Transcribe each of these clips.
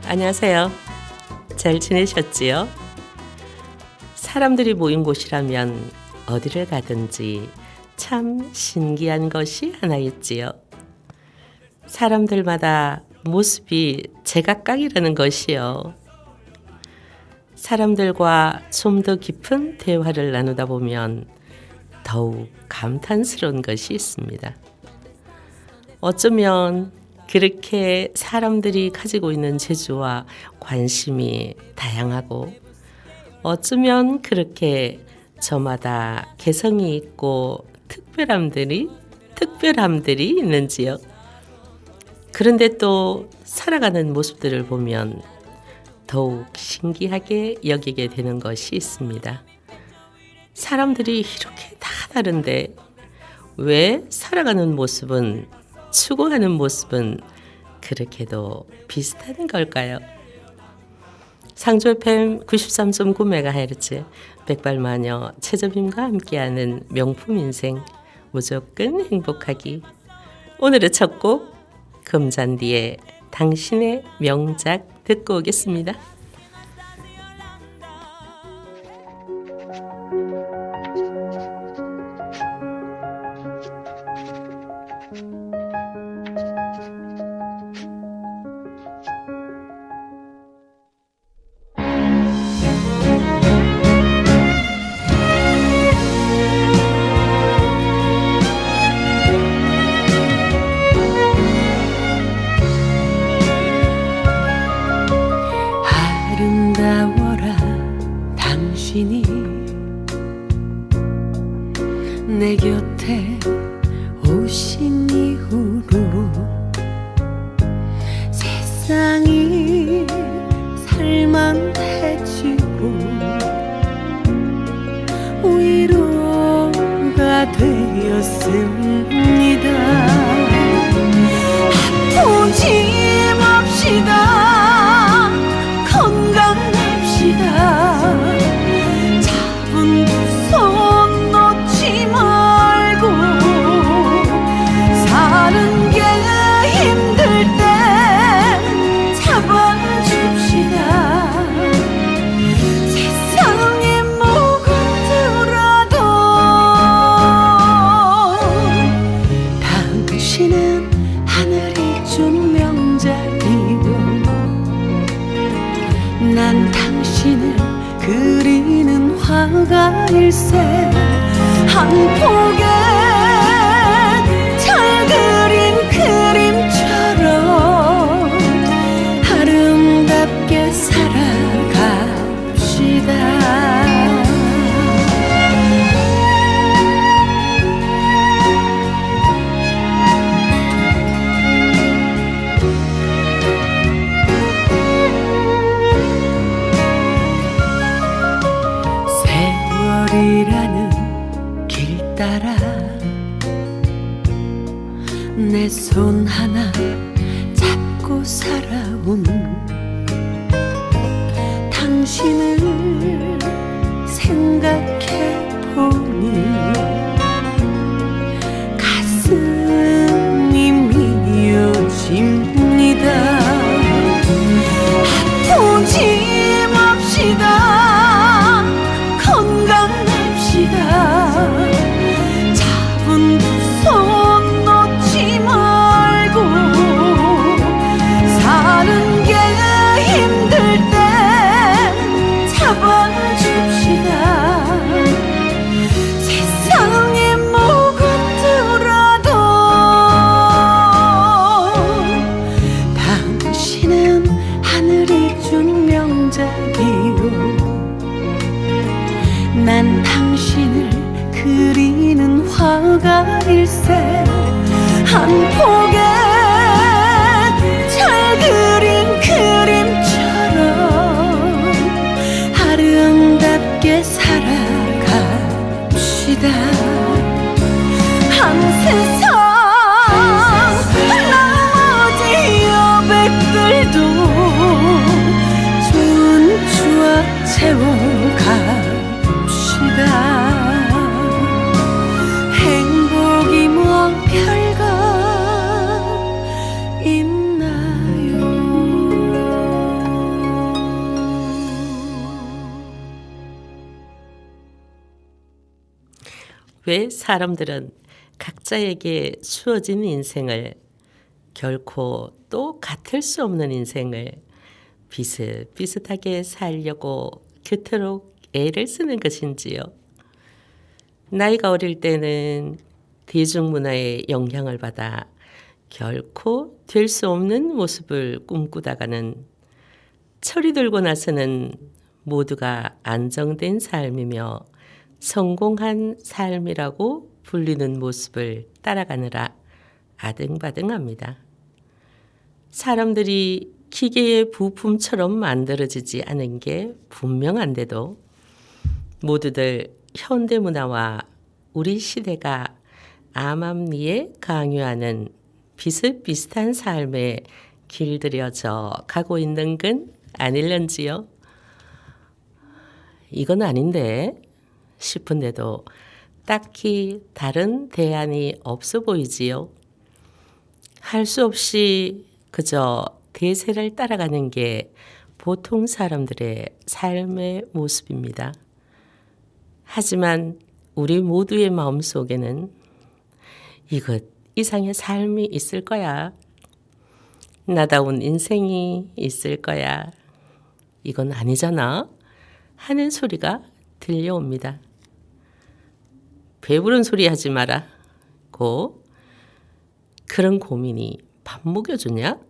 안녕하세요. 잘 지내셨지요? 사람들이 모인 곳이라면 어디를 가든지 참 신기한 것이 하나 있지요. 사람들마다 모습이 제각각이라는 것이요. 사람들과 좀 더 깊은 대화를 나누다 보면 더욱 감탄스러운 것이 있습니다. 어쩌면 그렇게 사람들이 가지고 있는 재주와 관심이 다양하고 어쩌면 그렇게 저마다 개성이 있고 특별함들이 있는지요. 그런데 또 살아가는 모습들을 보면 더욱 신기하게 여기게 되는 것이 있습니다. 사람들이 이렇게 다 다른데 왜 살아가는 모습은, 추구하는 모습은 그렇게도 비슷한 걸까요? 상조 FM 93.9MHz 백발마녀 최저빔과 함께하는 명품 인생 무조건 행복하기. 오늘의 첫 곡 금잔디의 당신의 명작 듣고 오겠습니다. 아름다워라 당신이 내 곁에 오신 이후로 세상이 살만해지고 위로가 되었습니다. 아프지 맙시다. 건강합시다. 잡은 두 손 놓지 말고 사는 게 힘들 때 잡아줍시다. 세상이 무겁더라도 당신은 하늘이 준 명작이요. 난 당신을 그리는 화가일세. 한 폭에 잘 그린 그림처럼 아름답게 살아갑시다. 세월이라는 길 따라 내 손 하나 잡고 살아온 당신을 생각해 보니 가슴이 미어집니다. 아프지 맙시다. 건강합시다. 잡은 두 손 놓지 말고 사는 게 힘들 때 잡아줍시다. 세상이 무겁더라도 당신은 하늘이 준 명작이요. 난 당신을 그리는 화가일세. 한 폭에 잘 그린 그림처럼 아름답게 살아갑시다. 한 세상 나머지 여백들도 좋은 추억 채워갑시다. 행복이 뭐 별거 왜 사람들은 각자에게 주어진 인생을 결코 또 같을 수 없는 인생을 비슷비슷하게 살려고 그토록 애를 쓰는 것인지요. 나이가 어릴 때는 대중문화의 영향을 받아 결코 될 수 없는 모습을 꿈꾸다가는 철이 들고 나서는 모두가 안정된 삶이며 성공한 삶이라고 불리는 모습을 따라가느라 아등바등합니다. 사람들이 기계의 부품처럼 만들어지지 않은 게 분명한데도 모두들 현대문화와 우리 시대가 암암리에 강요하는 비슷비슷한 삶에 길들여져 가고 있는 건 아닐런지요? 이건 아닌데 싶은데도 딱히 다른 대안이 없어 보이지요. 할 수 없이 그저 대세를 따라가는 게 보통 사람들의 삶의 모습입니다. 하지만 우리 모두의 마음속에는 이것 이상의 삶이 있을 거야. 나다운 인생이 있을 거야. 이건 아니잖아. 하는 소리가 들려옵니다. 배부른 소리 하지 마라. 고 그런 고민이 밥 먹여주냐?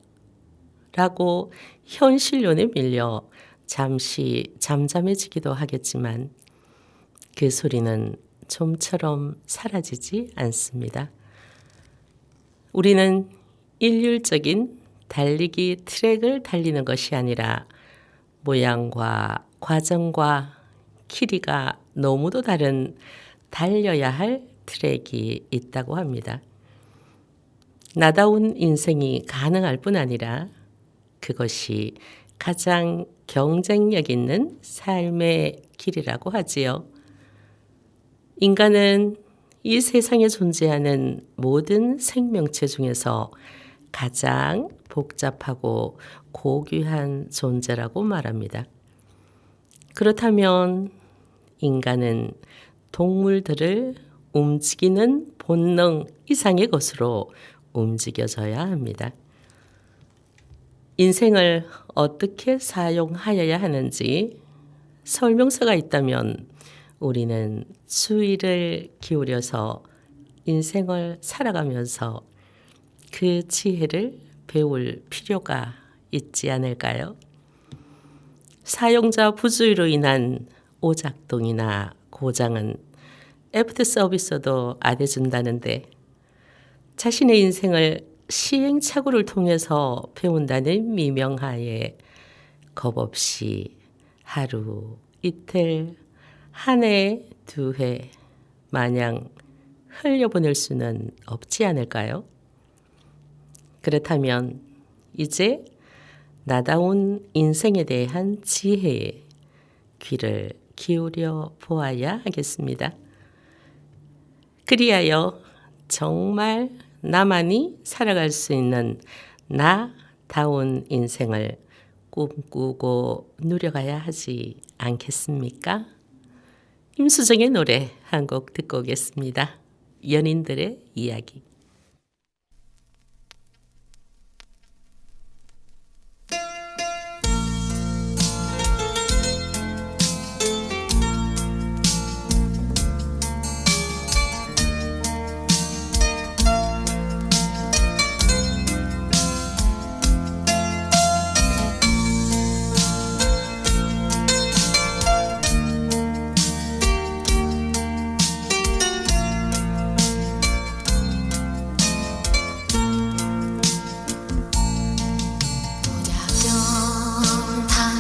라고 현실론에 밀려 잠시 잠잠해지기도 하겠지만 그 소리는 좀처럼 사라지지 않습니다. 우리는 일률적인 달리기 트랙을 달리는 것이 아니라 모양과 과정과 길이가 너무도 다른 달려야 할 트랙이 있다고 합니다. 나다운 인생이 가능할 뿐 아니라 그것이 가장 경쟁력 있는 삶의 길이라고 하지요. 인간은 이 세상에 존재하는 모든 생명체 중에서 가장 복잡하고 고귀한 존재라고 말합니다. 그렇다면 인간은 동물들을 움직이는 본능 이상의 것으로 움직여져야 합니다. 인생을 어떻게 사용하여야 하는지 설명서가 있다면 우리는 주의를 기울여서 인생을 살아가면서 그 지혜를 배울 필요가 있지 않을까요? 사용자 부주의로 인한 오작동이나 고장은 애프터 서비스도 안 해준다는데 자신의 인생을 시행착오를 통해서 배운다는 미명하에 겁없이 하루, 이틀, 한 해, 두 해 마냥 흘려보낼 수는 없지 않을까요? 그렇다면 이제 나다운 인생에 대한 지혜에 귀를 기울여 보아야 하겠습니다. 그리하여 정말 나만이 살아갈 수 있는 나다운 인생을 꿈꾸고 누려가야 하지 않겠습니까? 임수정의 노래 한 곡 듣고 오겠습니다. 연인들의 이야기.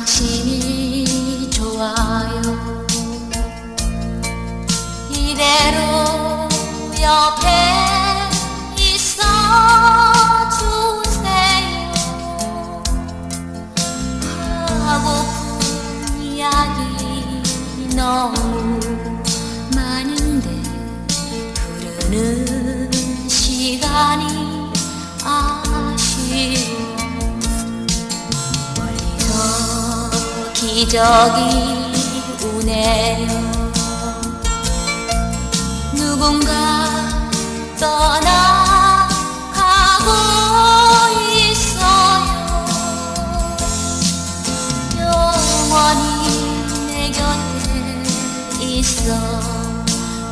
당신이 좋아요. 이대로 옆에 있어 주세요. 하고픈 이야기 너무 많은데 흐르는 시간이 아쉬워. 기적이 우네요. 누군가 떠나가고 있어요. 영원히 내 곁에 있어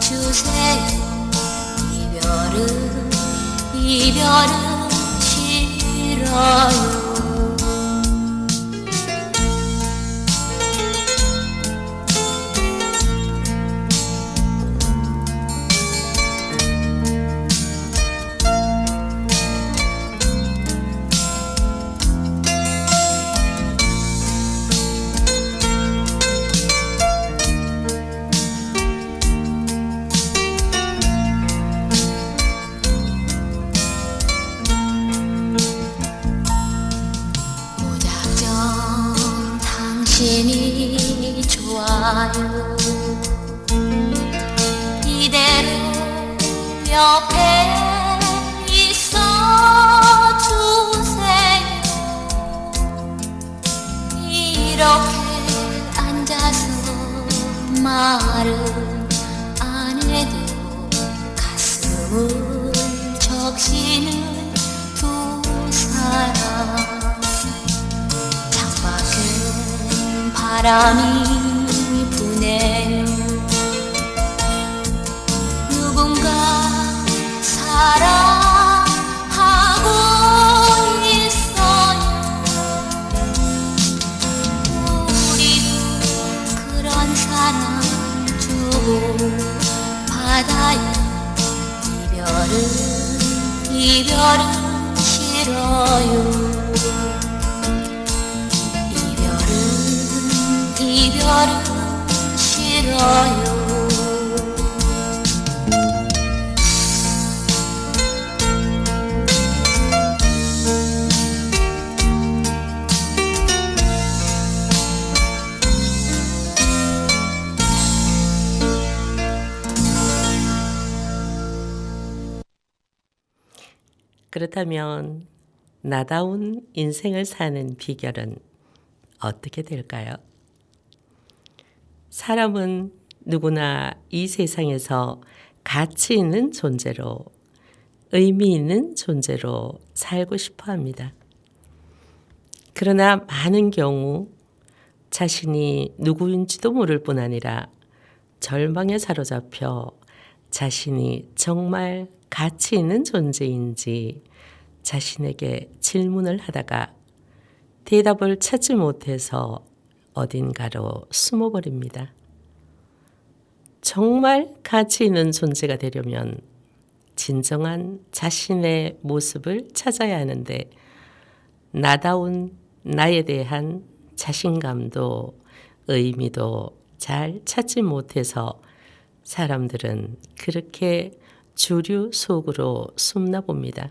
주세요. 이별은 싫어요. 당신이 좋아요. 이대로 옆에 있어 주세요. 이렇게 앉아서 말을 안 해도 가슴을 적시는 두 사람. 바람이 부네요. 누군가 사랑하고 있어요. 우리도 그런 사랑 주고 받아요. 이별은 싫어요. 이별은 싫어요. 그렇다면 나다운 인생을 사는 비결은 어떻게 될까요? 사람은 누구나 이 세상에서 가치 있는 존재로, 의미 있는 존재로 살고 싶어 합니다. 그러나 많은 경우 자신이 누구인지도 모를 뿐 아니라 절망에 사로잡혀 자신이 정말 가치 있는 존재인지 자신에게 질문을 하다가 대답을 찾지 못해서 어딘가로 숨어버립니다. 정말 가치 있는 존재가 되려면 진정한 자신의 모습을 찾아야 하는데 나다운 나에 대한 자신감도 의미도 잘 찾지 못해서 사람들은 그렇게 주류 속으로 숨나 봅니다.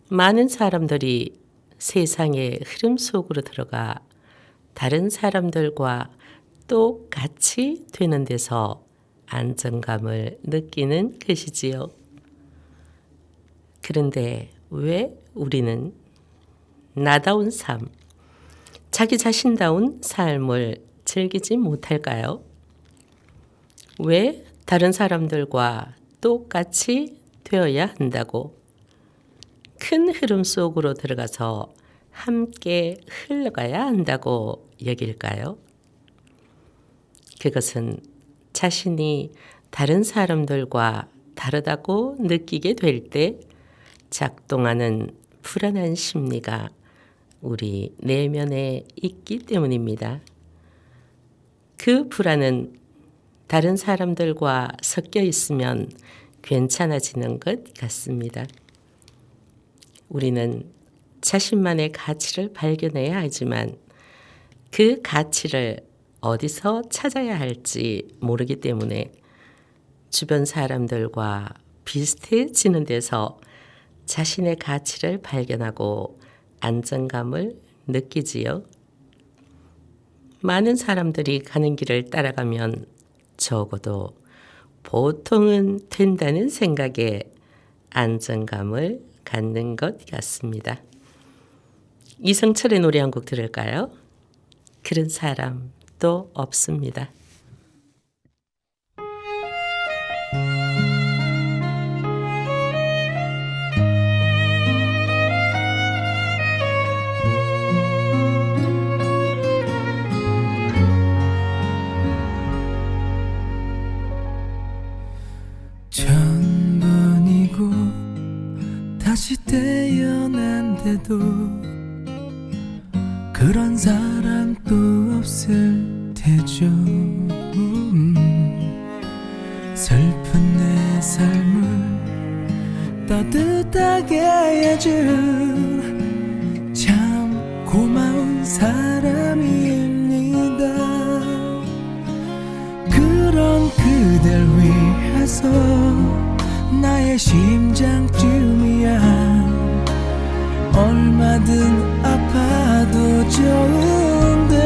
많은 사람들이 세상의 흐름 속으로 들어가 다른 사람들과 똑같이 되는 데서 안정감을 느끼는 것이지요. 그런데 왜 우리는 나다운 삶, 자기 자신다운 삶을 즐기지 못할까요? 왜 다른 사람들과 똑같이 되어야 한다고 큰 흐름 속으로 들어가서 함께 흘러가야 한다고 여길까요? 그것은 자신이 다른 사람들과 다르다고 느끼게 될 때 작동하는 불안한 심리가 우리 내면에 있기 때문입니다. 그 불안은 다른 사람들과 섞여 있으면 괜찮아지는 것 같습니다. 우리는 자신만의 가치를 발견해야 하지만 그 가치를 어디서 찾아야 할지 모르기 때문에 주변 사람들과 비슷해지는 데서 자신의 가치를 발견하고 안정감을 느끼지요. 많은 사람들이 가는 길을 따라가면 적어도 보통은 된다는 생각에 안정감을 갖는 것 같습니다. 이승철의 노래 한 곡 들을까요? 그런 사람 또 없습니다. 그런 사람도 없을 테죠. 슬픈 내 삶을 따뜻하게 해준 참 고마운 사람입니다. 그런 그댈 위해서 나의 심장쯤이야 얼마든 아파도 좋은데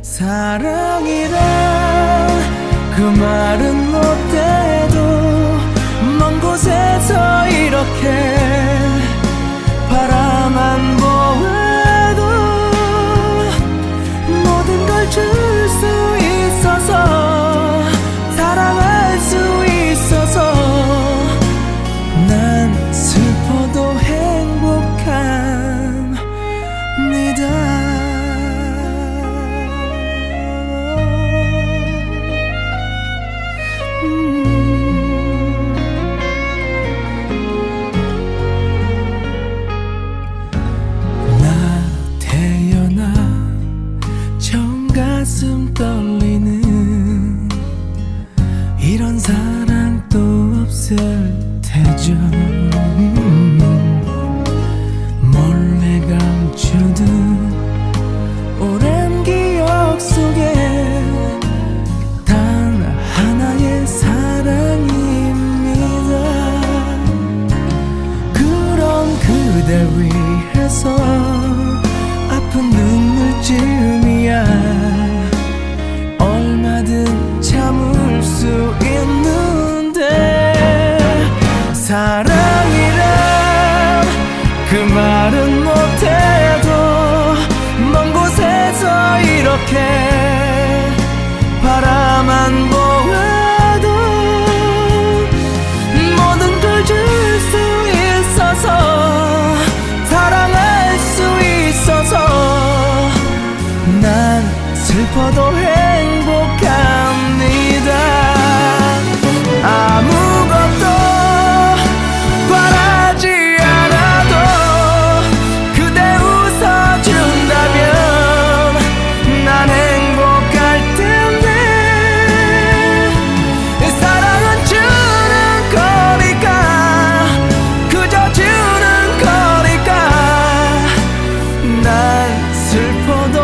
사랑이란 그 말은 못해도 먼 곳에서 이렇게 바라만 보아도 모든 걸 줄 수 있어서 사랑할 수 있어서 난 슬퍼도 행복합니다. 나 태어나 처음 가슴 떨리는 이런 사랑도 없을 테죠. 몰래 감추던 오랜 기억 속에 단 하나의 사랑입니다. 그런 그댈 위해서 아픈 눈물쯤이야 얼마든 참을 수 있는데 사랑이란 그 말은 못해도 먼 곳에서 이렇게 바라만 보아도 모든 걸 줄 수 있어서 사랑할 수 있어서 난 슬퍼도 행복합니다. 아무것도 바라지 않아도 그대 웃어준다면 난 행복할 텐데 사랑은 주는 거니까 그저 주는 거니까 난 슬퍼도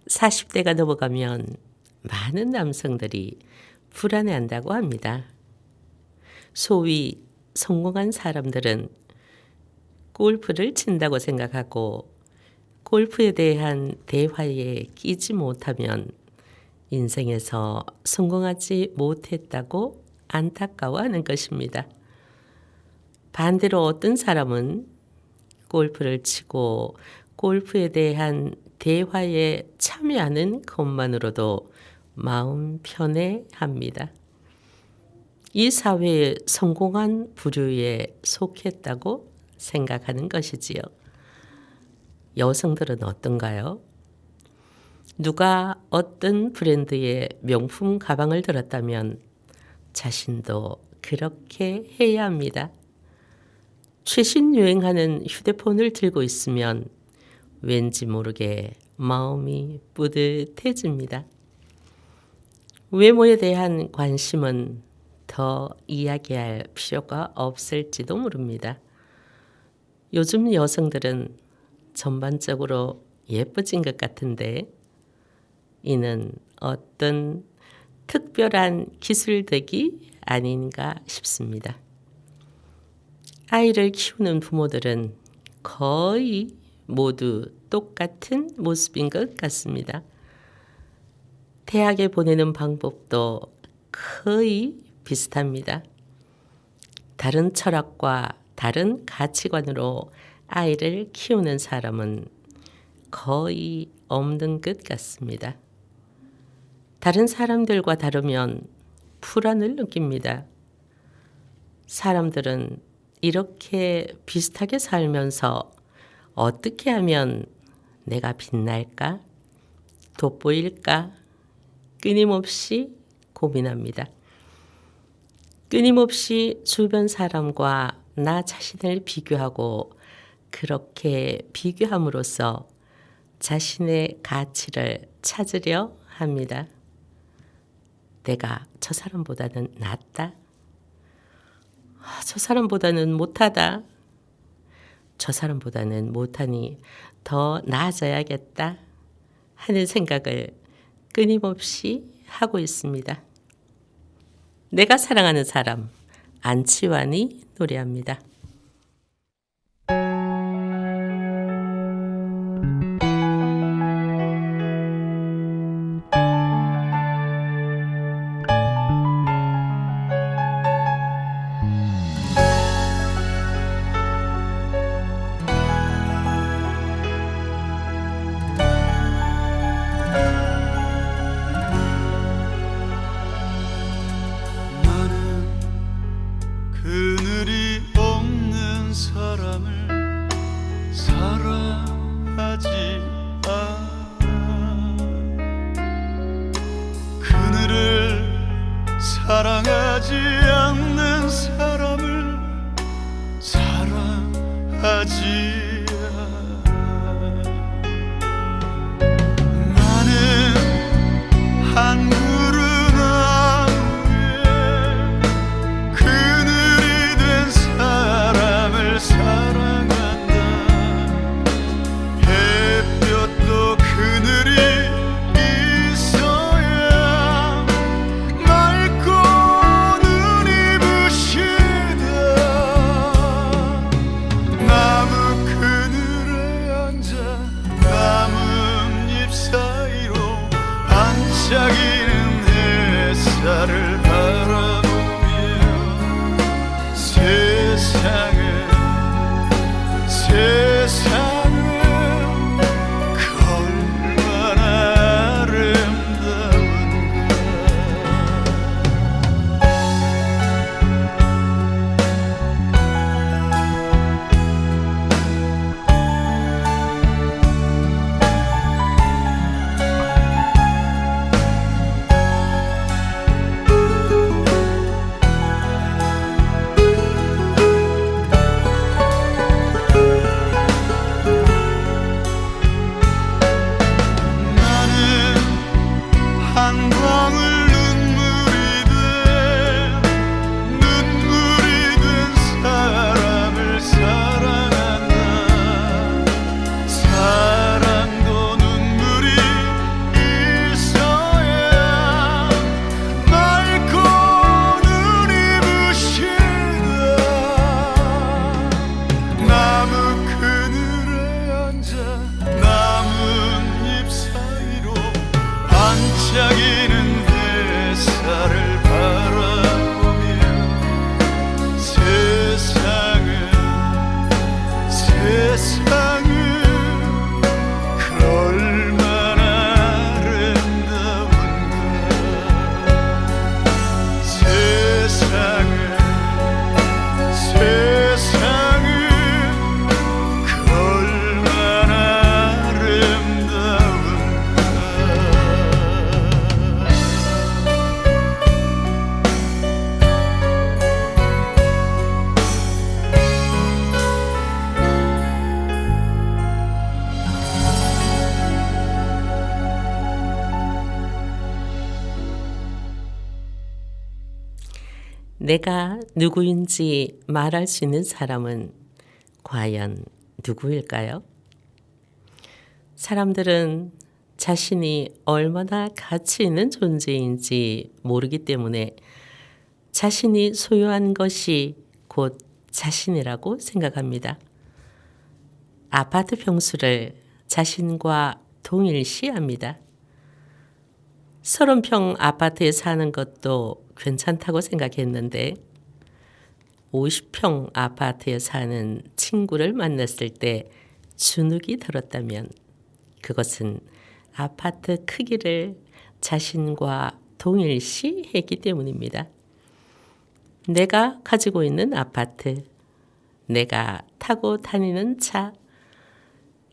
사십 대가 넘어가면 많은 남성들이 불안해한다고 합니다. 소위 성공한 사람들은 골프를 친다고 생각하고 골프에 대한 대화에 끼지 못하면 인생에서 성공하지 못했다고 안타까워하는 것입니다. 반대로 어떤 사람은 골프를 치고 골프에 대한 대화에 참여하는 것만으로도 마음 편해합니다. 이 사회의 성공한 부류에 속했다고 생각하는 것이지요. 여성들은 어떤가요? 누가 어떤 브랜드의 명품 가방을 들었다면 자신도 그렇게 해야 합니다. 최신 유행하는 휴대폰을 들고 있으면 왠지 모르게 마음이 뿌듯해집니다. 외모에 대한 관심은 더 이야기할 필요가 없을지도 모릅니다. 요즘 여성들은 전반적으로 예뻐진 것 같은데 이는 어떤 특별한 기술력이 아닌가 싶습니다. 아이를 키우는 부모들은 거의 모두 똑같은 모습인 것 같습니다. 대학에 보내는 방법도 거의 비슷합니다. 다른 철학과 다른 가치관으로 아이를 키우는 사람은 거의 없는 것 같습니다. 다른 사람들과 다르면 불안을 느낍니다. 사람들은 이렇게 비슷하게 살면서 어떻게 하면 내가 빛날까? 돋보일까? 끊임없이 고민합니다. 끊임없이 주변 사람과 나 자신을 비교하고 그렇게 비교함으로써 자신의 가치를 찾으려 합니다. 내가 저 사람보다는 낫다. 저 사람보다는 못하다. 저 사람보다는 못하니 더 나아져야겠다 하는 생각을 끊임없이 하고 있습니다. 내가 사랑하는 사람, 안치환이 노래합니다. 그늘이 없는 사람을 사랑하지 않아. 그늘을 사랑하지 않는 사람을 사랑하지 않아. 나는 한 그루 사랑한다. 햇볕도 그늘이 있어야 맑고 눈이 부시다. 나무 그늘에 앉아 나뭇잎 사이로 반짝이는 햇살을 바라보며 세상은 그 얼마나 아름다운가. 한 방울 눈물이 된 사람을 사랑한다. 사랑도 눈물이 있어야 맑고 눈이 부시다. 나무 그늘에 앉아 나뭇잎 사이로 반짝이는 햇살을 바라보며 세상은 그 얼마나 아름다운가. 세상은 그 얼마나 아름다운가. 내가 누구인지 말할 수 있는 사람은 과연 누구일까요? 사람들은 자신이 얼마나 가치 있는 존재인지 모르기 때문에 자신이 소유한 것이 곧 자신이라고 생각합니다. 아파트 평수를 자신과 동일시합니다. 30평 아파트에 사는 것도 괜찮다고 생각했는데 50평 아파트에 사는 친구를 만났을 때 주눅이 들었다면 그것은 아파트 크기를 자신과 동일시 했기 때문입니다. 내가 가지고 있는 아파트, 내가 타고 다니는 차,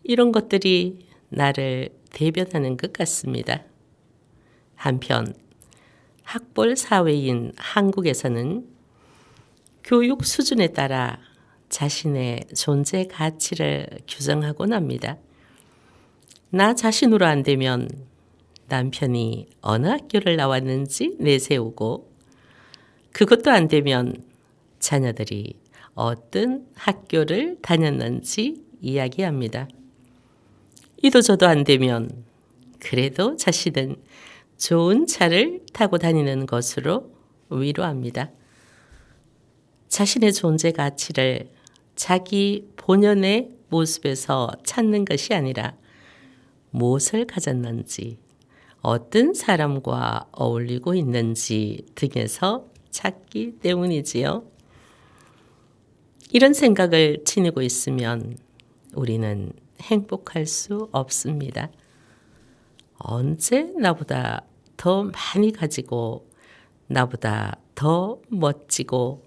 이런 것들이 나를 대변하는 것 같습니다. 한편 학벌 사회인 한국에서는 교육 수준에 따라 자신의 존재 가치를 규정하곤 합니다. 나 자신으로 안 되면 남편이 어느 학교를 나왔는지 내세우고, 그것도 안 되면 자녀들이 어떤 학교를 다녔는지 이야기합니다. 이도저도 안 되면 그래도 자신은 좋은 차를 타고 다니는 것으로 위로합니다. 자신의 존재 가치를 자기 본연의 모습에서 찾는 것이 아니라 무엇을 가졌는지, 어떤 사람과 어울리고 있는지 등에서 찾기 때문이지요. 이런 생각을 지니고 있으면 우리는 행복할 수 없습니다. 언제 나보다 더 많이 가지고, 나보다 더 멋지고,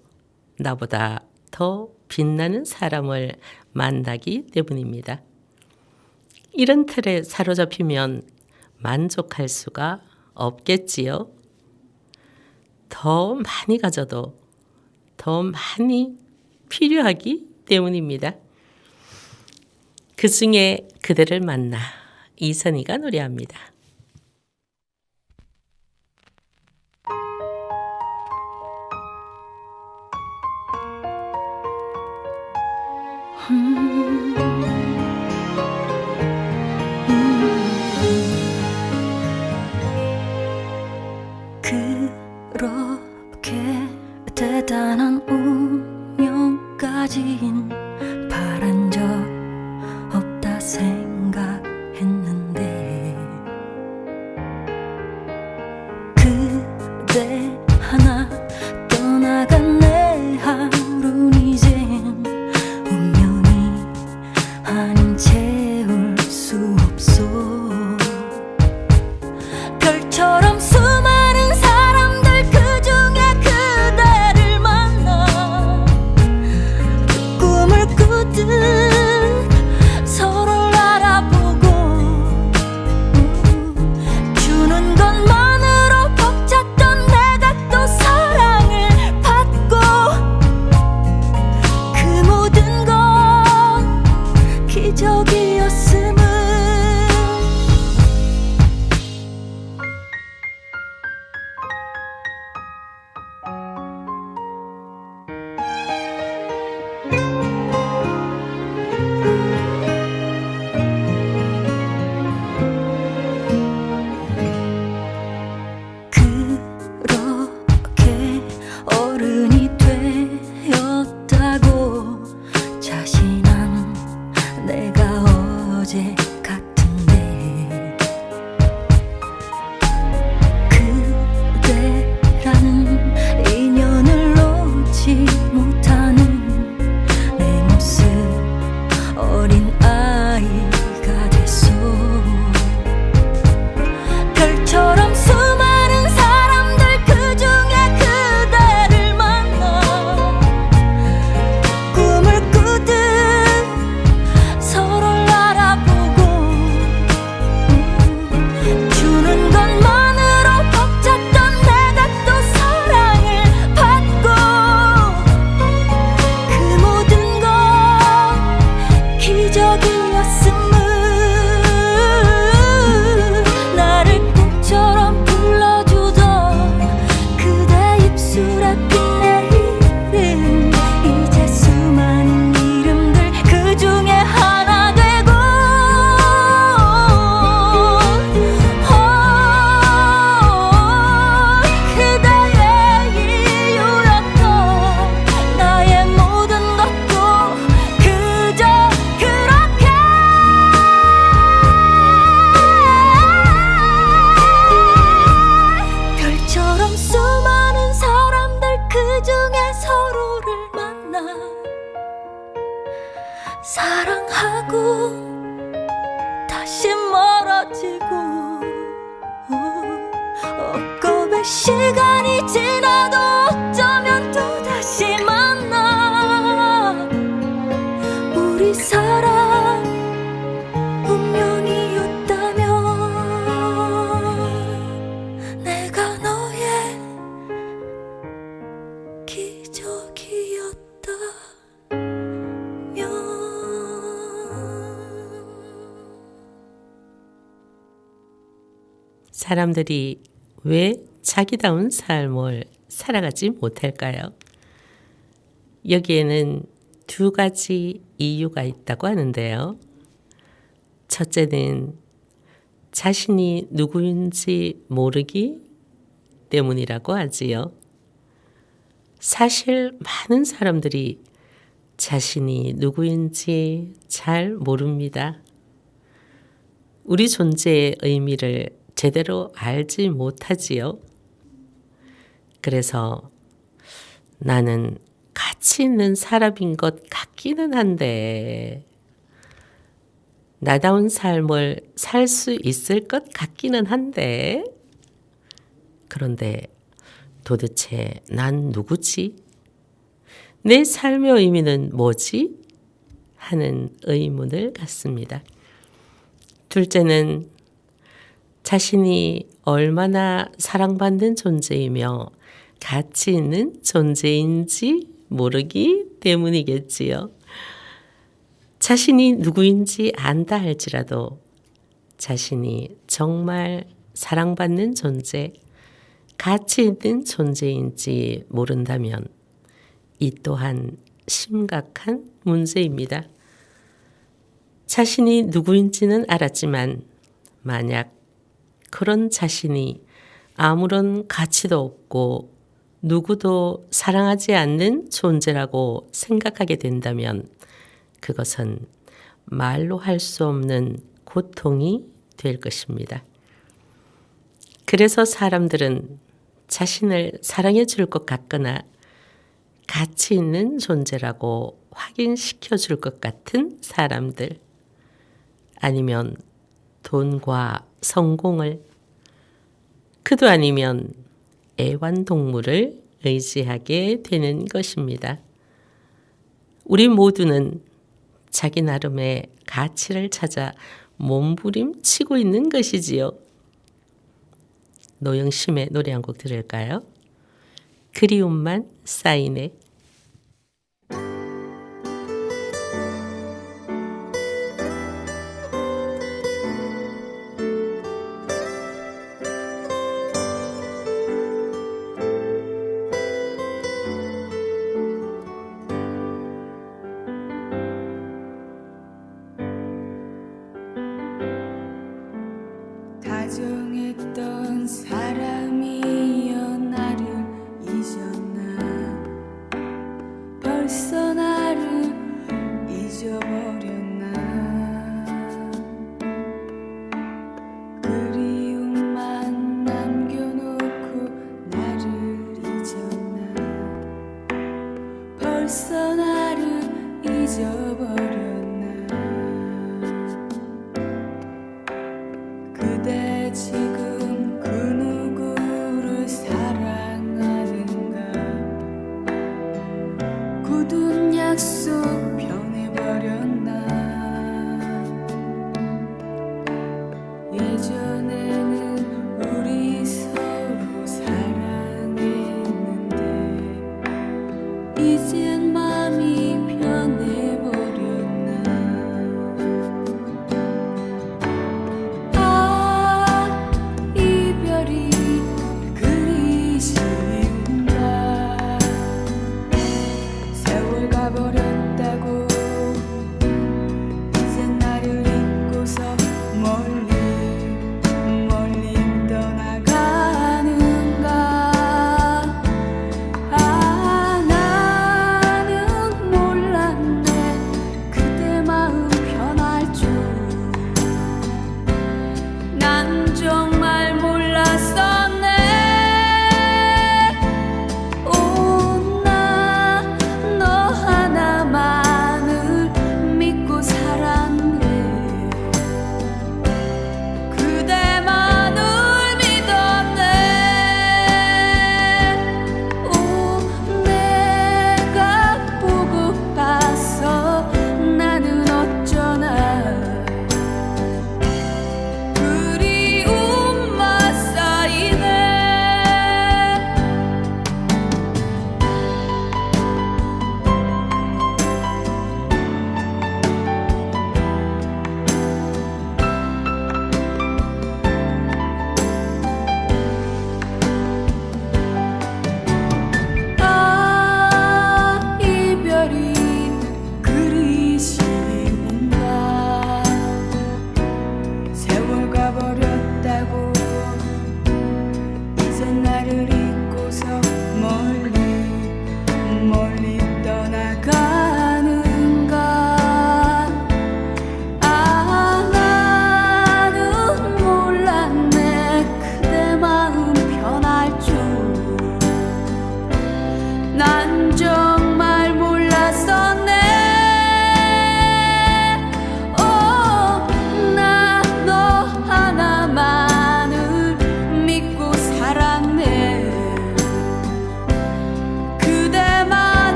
나보다 더 빛나는 사람을 만나기 때문입니다. 이런 틀에 사로잡히면 만족할 수가 없겠지요. 더 많이 가져도 더 많이 필요하기 때문입니다. 그 중에 그대를 만나 이선희가 노래합니다. 그렇게 대단한 운명까진 바란 적 없다 생각했는데, 그대 하나 떠나간 내 하루는 이젠 운명이 아닌 채울 수 없어. 별처럼 수많은 사람들 그중에 그대를 만나 꿈을 꾸듯 서로를 알아보고, 주는 것만으로 벅찼던 내가 또 사랑을 받고, 그 모든 건 기적이었음을. 그렇게 어른이 되었다고 자신한 내가 어제 같은데, 그대라는 인연을 놓지 못하는 내 모습, 어린 아이가 됐어. 별처럼 수많은 사람들 그중에 그대를 만나 꿈을 꾸듯 서로를 알아보고, 다시 멀어지고 옥겁의 시간이 지나도 어쩌면 또 다시 만나. 우리 사랑 운명이었다면 내가 너의 사람들이 왜 자기다운 삶을 살아가지 못할까요? 여기에는 두 가지 이유가 있다고 하는데요. 첫째는 자신이 누구인지 모르기 때문이라고 하지요. 사실 많은 사람들이 자신이 누구인지 잘 모릅니다. 우리 존재의 의미를 제대로 알지 못하지요. 그래서 나는 가치 있는 사람인 것 같기는 한데, 나다운 삶을 살 수 있을 것 같기는 한데, 그런데 도대체 난 누구지? 내 삶의 의미는 뭐지? 하는 의문을 갖습니다. 둘째는 자신이 얼마나 사랑받는 존재이며 가치 있는 존재인지 모르기 때문이겠지요. 자신이 누구인지 안다 할지라도 자신이 정말 사랑받는 존재, 가치 있는 존재인지 모른다면 이 또한 심각한 문제입니다. 자신이 누구인지는 알았지만 만약 그런 자신이 아무런 가치도 없고 누구도 사랑하지 않는 존재라고 생각하게 된다면 그것은 말로 할 수 없는 고통이 될 것입니다. 그래서 사람들은 자신을 사랑해 줄 것 같거나 가치 있는 존재라고 확인시켜 줄 것 같은 사람들, 아니면 돈과 성공을, 그도 아니면 애완동물을 의지하게 되는 것입니다. 우리 모두는 자기 나름의 가치를 찾아 몸부림치고 있는 것이지요. 노영심의 노래 한 곡 들을까요? 그리움만 쌓이네. 다정했던 사람이여 나를 잊었나. 벌써 나를 잊어버렸나. 그리움만 남겨놓고 나를 잊었나. 벌써 나를 잊어버렸나. 그대 지금 그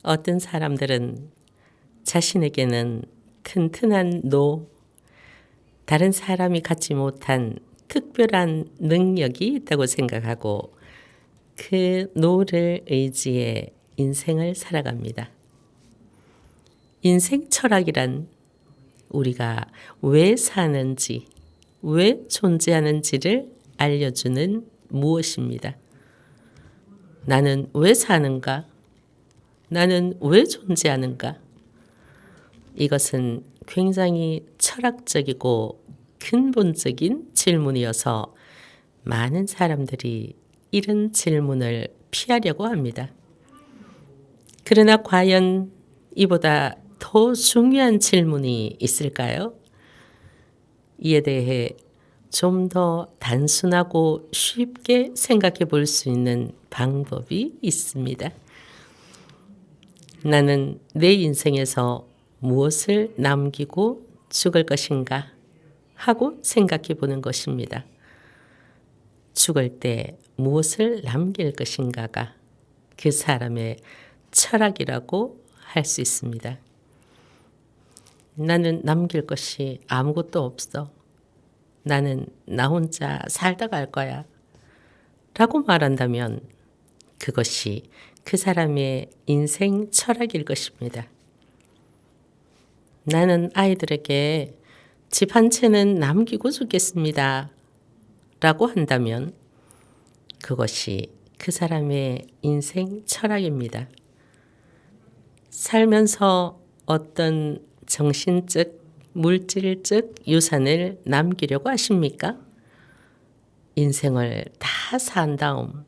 어떤 사람들은 자신에게는 튼튼한 노, 다른 사람이 갖지 못한 특별한 능력이 있다고 생각하고 그 노를 의지해 인생을 살아갑니다. 인생 철학이란 우리가 왜 사는지, 왜 존재하는지를 알려주는 무엇입니다. 나는 왜 사는가? 나는 왜 존재하는가? 이것은 굉장히 철학적이고 근본적인 질문이어서 많은 사람들이 이런 질문을 피하려고 합니다. 그러나 과연 이보다 더 중요한 질문이 있을까요? 이에 대해 좀 더 단순하고 쉽게 생각해 볼 수 있는 방법이 있습니다. 나는 내 인생에서 무엇을 남기고 죽을 것인가 하고 생각해 보는 것입니다. 죽을 때 무엇을 남길 것인가가 그 사람의 철학이라고 할 수 있습니다. 나는 남길 것이 아무것도 없어. 나는 나 혼자 살다 갈 거야. 라고 말한다면 그것이 그 사람의 인생 철학일 것입니다. 나는 아이들에게 집 한 채는 남기고 죽겠습니다. 라고 한다면 그것이 그 사람의 인생 철학입니다. 살면서 어떤 정신적, 물질적 유산을 남기려고 하십니까? 인생을 다 산 다음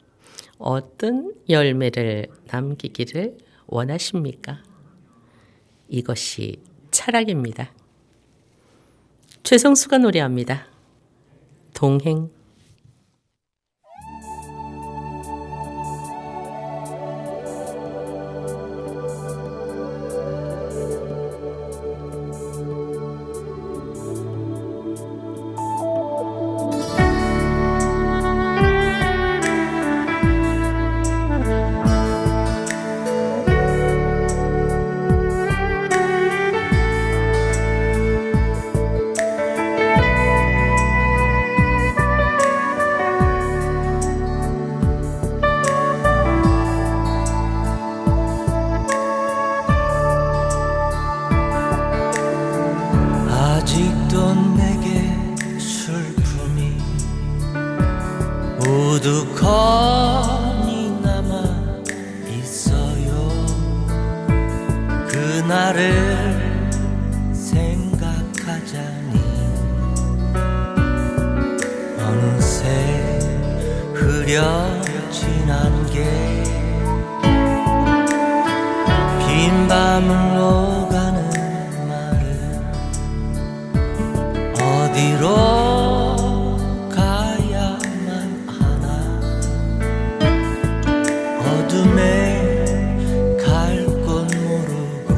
어떤 열매를 남기기를 원하십니까? 이것이 철학입니다. 최성수가 노래합니다. 동행. 아직도 내게 슬픔이 우두커니 남아 있어요. 그날을 생각하자니 어느새 흐려진 안개 빈 밤을 오가는 어디로 가야만 하나 어둠에 갈 곳 모르고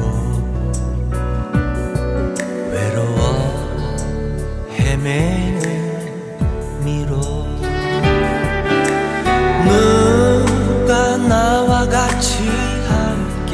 외로워 헤매는 미로 누가 나와 같이 함께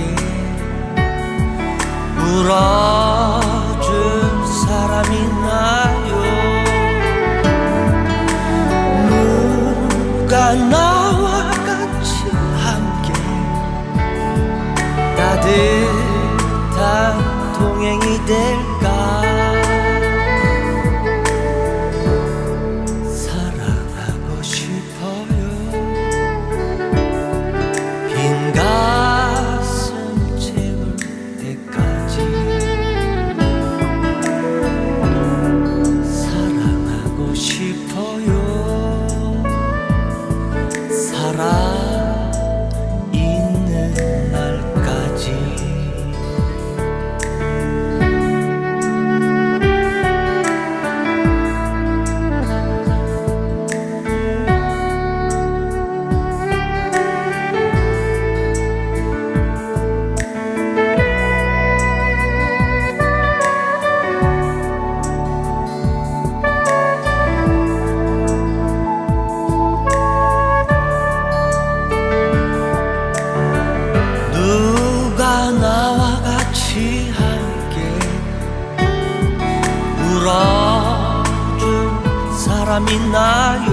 사람 있나요?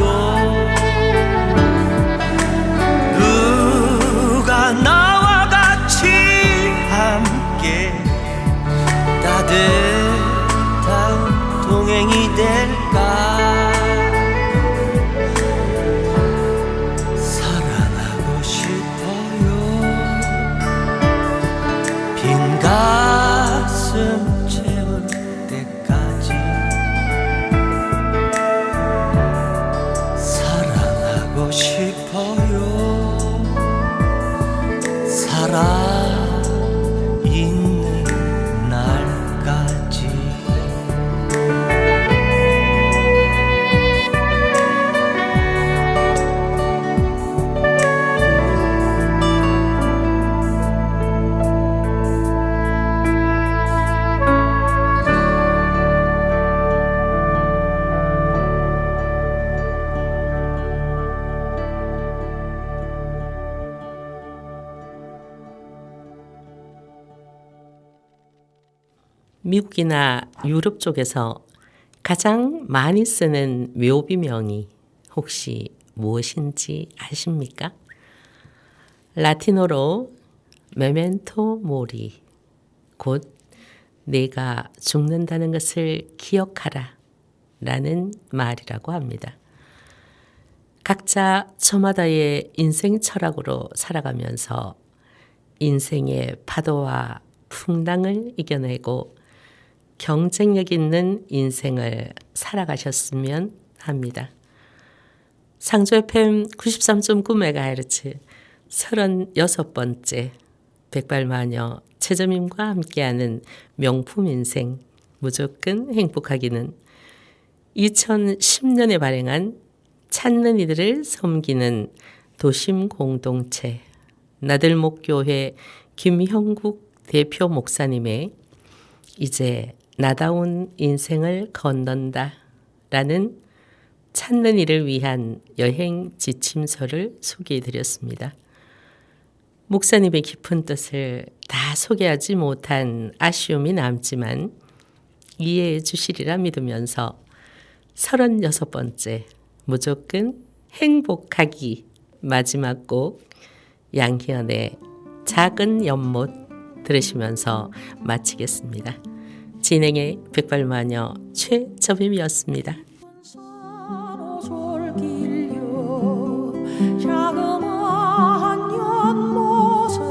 누가 나와 같이 함께 따뜻한 동행이 될까? 사랑하고 싶어요. 빈 가슴 채울 때까지 사랑하고 싶어요. 살아있는 날까지. 미국이나 유럽 쪽에서 가장 많이 쓰는 묘비명이 혹시 무엇인지 아십니까? 라틴어로 메멘토 모리, 곧 내가 죽는다는 것을 기억하라 라는 말이라고 합니다. 각자 저마다의 인생 철학으로 살아가면서 인생의 파도와 풍랑을 이겨내고 경쟁력 있는 인생을 살아가셨으면 합니다. 상조 FM 93.9MHz 36번째 백발마녀 최저임과 함께하는 명품 인생 무조건 행복하기는 2010년에 발행한 찾는 이들을 섬기는 도심 공동체 나들목교회 김형국 대표 목사님의 이제 나다운 인생을 건넌다 라는 찾는 이를 위한 여행 지침서를 소개해 드렸습니다. 목사님의 깊은 뜻을 다 소개하지 못한 아쉬움이 남지만 이해해 주시리라 믿으면서 36번째 무조건 행복하기 마지막 곡 양희연의 작은 연못 들으시면서 마치겠습니다. 진행의 백발마녀 최저임이었습니다. 자그마한 연못엔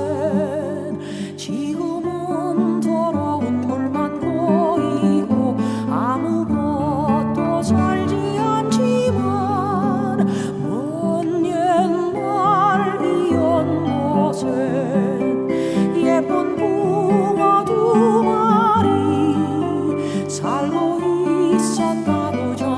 지금은 더러운 물만 고이고 아무것도 살지 않지만 먼 옛날 이 연못엔 예쁜 붕어 두 마리 살고 있었나 보죠.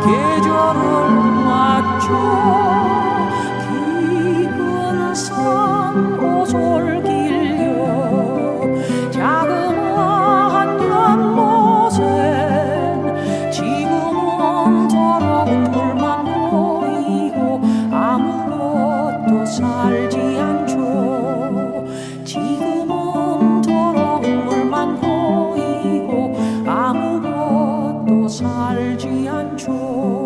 계절을 맞춰 깊은 산 오솔길 옆 자그마한 연못엔 지금은 더러운 물만 보이고 아무것도 살지 않죠. 지금은 더러운 물만 보이고 아무것도 살지 않죠.